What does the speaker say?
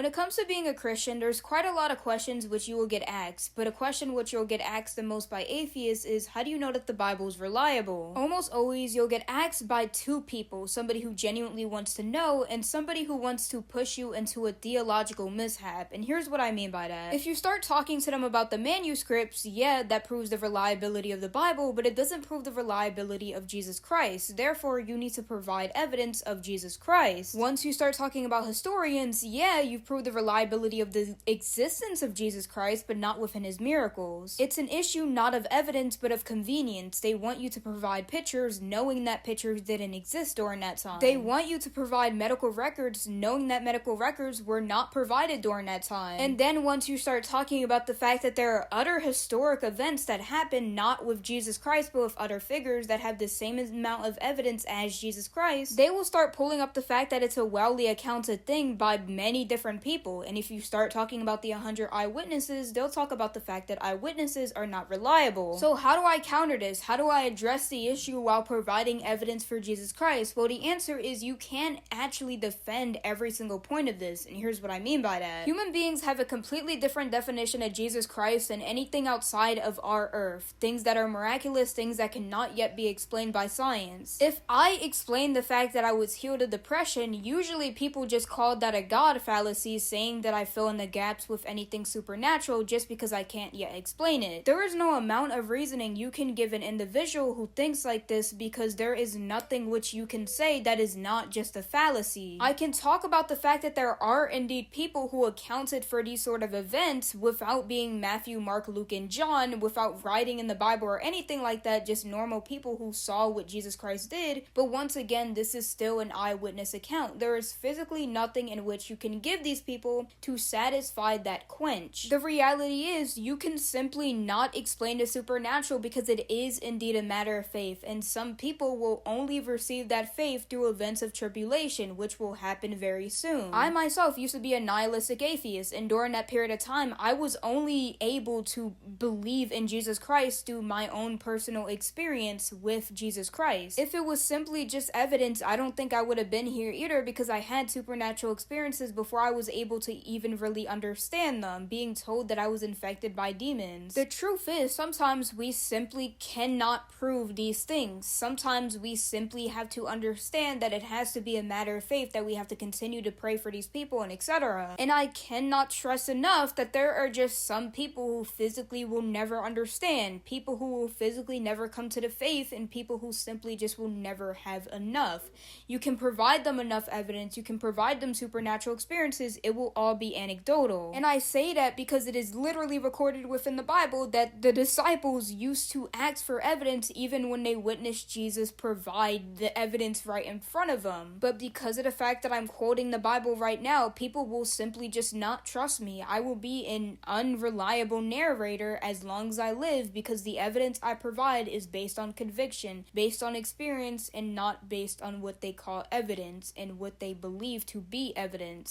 When it comes to being a Christian, there's quite a lot of questions which you will get asked, but a question which you'll get asked the most by atheists is, how do you know that the Bible is reliable? Almost always you'll get asked by two people, somebody who genuinely wants to know and somebody who wants to push you into a theological mishap, and here's what I mean by that. If you start talking to them about the manuscripts, yeah, that proves the reliability of the Bible, but it doesn't prove the reliability of Jesus Christ. Therefore, you need to provide evidence of Jesus Christ. Once you start talking about historians, yeah, you've proved the reliability of the existence of Jesus Christ, but not within his miracles. It's an issue not of evidence, but of convenience. They want you to provide pictures knowing that pictures didn't exist during that time. They want you to provide medical records knowing that medical records were not provided during that time. And then once you start talking about the fact that there are other historic events that happen not with Jesus Christ, but with other figures that have the same amount of evidence as Jesus Christ, they will start pulling up the fact that it's a widely accounted thing by many different people. And if you start talking about the 100 eyewitnesses, they'll talk about the fact that eyewitnesses are not reliable. So how do I counter this? How do I address the issue while providing evidence for Jesus Christ? Well, the answer is you can't actually defend every single point of this, and here's what I mean by that. Human beings have a completely different definition of Jesus Christ than anything outside of our earth. Things that are miraculous, things that cannot yet be explained by science. If I explain the fact that I was healed of depression, usually people just called that a God fallacy, saying that I fill in the gaps with anything supernatural just because I can't yet explain it. There is no amount of reasoning you can give an individual who thinks like this, because there is nothing which you can say that is not just a fallacy. I can talk about the fact that there are indeed people who accounted for these sort of events without being Matthew, Mark, Luke, and John, without writing in the Bible or anything like that, just normal people who saw what Jesus Christ did. But once again, this is still an eyewitness account. There is physically nothing in which you can give these people to satisfy that quench. The reality is, you can simply not explain the supernatural because it is indeed a matter of faith, and some people will only receive that faith through events of tribulation, which will happen very soon. I myself used to be a nihilistic atheist, and during that period of time, I was only able to believe in Jesus Christ through my own personal experience with Jesus Christ. If it was simply just evidence, I don't think I would have been here either, because I had supernatural experiences before I was able to even really understand them, being told that I was infected by demons. The truth is, sometimes we simply cannot prove these things. Sometimes we simply have to understand that it has to be a matter of faith, that we have to continue to pray for these people and etc. And I cannot stress enough that there are just some people who physically will never understand, people who will physically never come to the faith, and people who simply just will never have enough. You can provide them enough evidence, you can provide them supernatural experiences, it will all be anecdotal. And I say that because it is literally recorded within the Bible that the disciples used to ask for evidence even when they witnessed Jesus provide the evidence right in front of them. But because of the fact that I'm quoting the Bible right now, people will simply just not trust me. I will be an unreliable narrator as long as I live, because the evidence I provide is based on conviction, based on experience, and not based on what they call evidence and what they believe to be evidence.